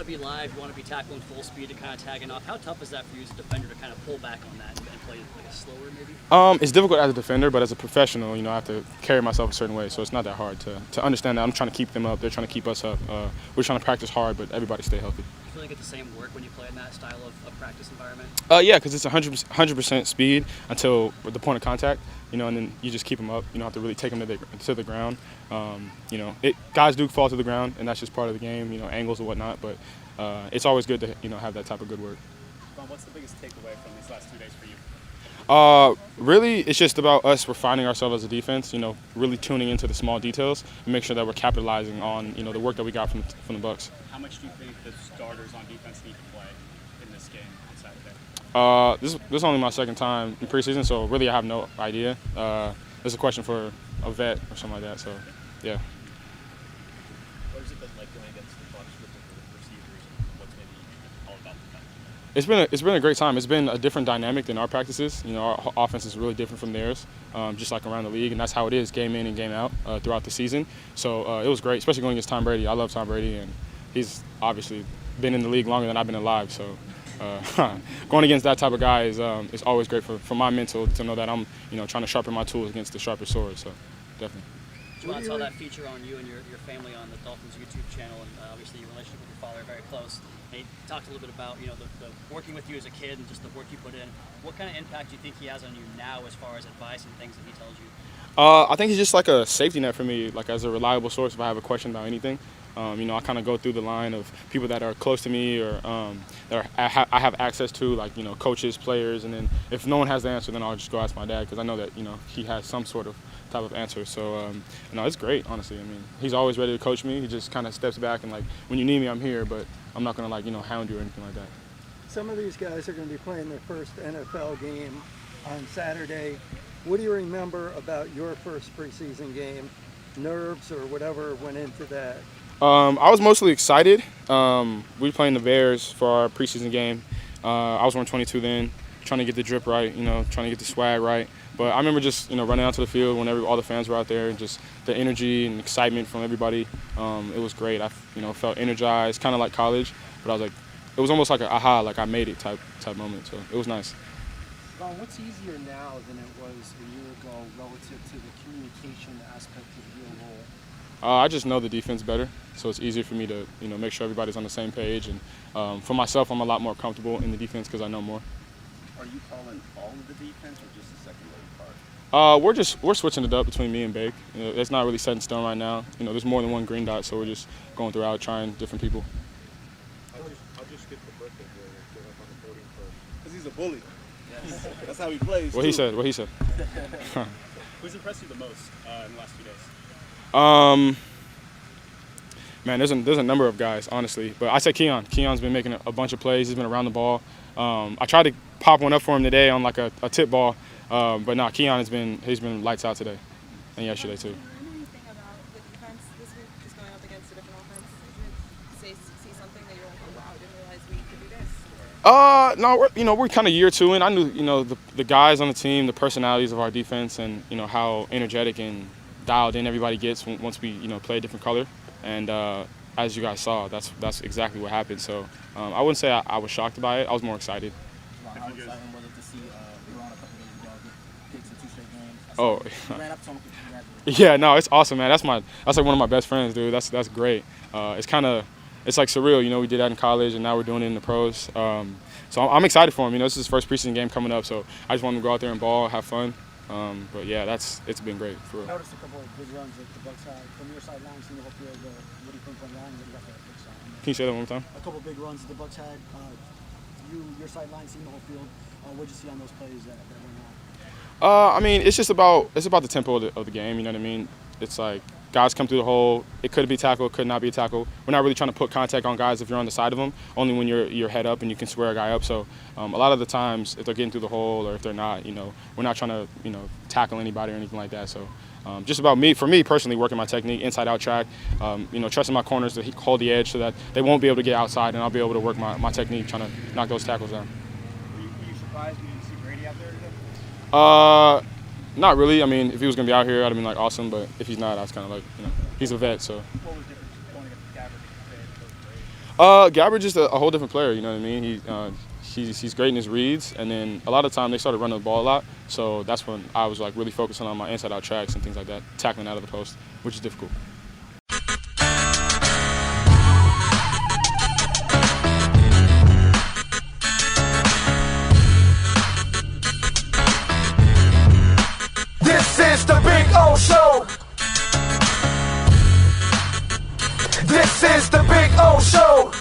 to be live, you want to be tackling full speed to kind of tagging off. How tough is that for you as a defender to kind of pull back on that and play like a slower maybe? It's difficult as a defender, but as a professional, I have to carry myself a certain way, so it's not that hard to understand that. I'm trying to keep them up. They're trying to keep us up. We're trying to practice hard, but everybody stay healthy. Do you feel like it's the same work when you play in that style of practice environment? Yeah, because it's 100% speed until the point of contact, and then you just keep them up. You don't have to really take them to the ground. Guys do fall to the ground, and that's just part of the game, angles and whatnot, but it's always good to, have that type of good work. What's the biggest takeaway from these last 2 days for you? Really, it's just about us refining ourselves as a defense, really tuning into the small details and make sure that we're capitalizing on, the work that we got from the Bucs. How much do you think the starters on defense need to play in this game on Saturday? This is only my second time in preseason, so really I have no idea. This is a question for a vet or something like that, so yeah. What has it been like going against the Bucs with the receivers, and what's maybe all about them? It's been a great time. It's been a different dynamic than our practices. Our offense is really different from theirs, just like around the league, and that's how it is game in and game out throughout the season. So it was great, especially going against Tom Brady. I love Tom Brady, and he's obviously been in the league longer than I've been alive. So going against that type of guy is always great for my mental to know that I'm trying to sharpen my tools against the sharpest sword. So definitely. Jevon, I saw that feature on you and your family on the Dolphins YouTube channel, and obviously your relationship with your father are very close. And he talked a little bit about the working with you as a kid and just the work you put in. What kind of impact do you think he has on you now as far as advice and things that he tells you? I think he's just like a safety net for me, like as a reliable source if I have a question about anything. I kind of go through the line of people that are close to me or that I have access to, like, coaches, players, and then if no one has the answer, then I'll just go ask my dad because I know that, he has some sort of type of answer. So, it's great, honestly. He's always ready to coach me. He just kind of steps back and, like, when you need me, I'm here, but I'm not going to, hound you or anything like that. Some of these guys are going to be playing their first NFL game on Saturday. What do you remember about your first preseason game? Nerves or whatever went into that? I was mostly excited. We were playing the Bears for our preseason game. I was wearing 22 then, trying to get the drip right, trying to get the swag right. But I remember just, running out to the field when all the fans were out there, and just the energy and excitement from everybody. It was great. I, felt energized, kind of like college. But I was like, it was almost like an aha, like I made it type moment. So it was nice. What's easier now than it was a year ago relative to the communication aspect of your role? I just know the defense better, so it's easier for me to make sure everybody's on the same page. And for myself, I'm a lot more comfortable in the defense because I know more. Are you calling all of the defense or just the secondary part? We're switching it up between me and Bake. It's not really set in stone right now. There's more than one green dot, so we're just going throughout trying different people. I'll just skip the birthday boy and get up on the podium first. Because he's a bully. Yes. That's how he plays. What he said. Who's impressed you the most in the last 2 days? Man, there's a number of guys, honestly. But I say Keon. Keon's been making a bunch of plays. He's been around the ball. I tried to pop one up for him today on like a tip ball, but no, Keon he's been lights out today, and yesterday too. Did you learn anything about the defense this week, just going up against a different offense? Did you see something that you're like, oh wow, I didn't realize we could do this? No, we're kind of year two in. I knew the guys on the team, the personalities of our defense, and how energetic and dialed in everybody gets once we play a different color. And as you guys saw, that's exactly what happened. So I wouldn't say I was shocked by it. I was more excited. How exciting was it to see you were on a couple days ago, get to 2 straight games? Oh, you ran up to him, yeah, no, it's awesome, man. That's like one of my best friends, dude. That's great. It's like surreal. We did that in college, and now we're doing it in the pros. So I'm excited for him. This is his first preseason game coming up, so I just want him to go out there and ball, have fun. But yeah, it's been great for real. I noticed a couple of big runs that the Bucs had from your sideline, seeing the whole field. What do you think went wrong? What do you got for that big shot? Can you say that one more time? A couple of big runs that the Bucs had. Your sideline, seeing the whole field. What did you see on those plays that went wrong? It's just about the tempo of the game. You know what I mean? It's like guys come through the hole. It could be tackle, it could not be a tackle. We're not really trying to put contact on guys if you're on the side of them. Only when you're head up and you can square a guy up. So a lot of the times, if they're getting through the hole or if they're not, we're not trying to tackle anybody or anything like that. So just about for me personally, working my technique, inside-out track. Trusting my corners to hold the edge so that they won't be able to get outside, and I'll be able to work my technique, trying to knock those tackles down. Were you surprised when you didn't see Brady out there today? Not really. If he was going to be out here, I'd have been like awesome. But if he's not, I was kind of like, he's a vet. So. What was different going against the guy versus Brady? Gabbert just a whole different player. You know what I mean? He's great in his reads, and then a lot of time they started running the ball a lot. So that's when I was like really focusing on my inside-out tracks and things like that, tackling out of the post, which is difficult. This is the Big O Show. This is the Big O Show.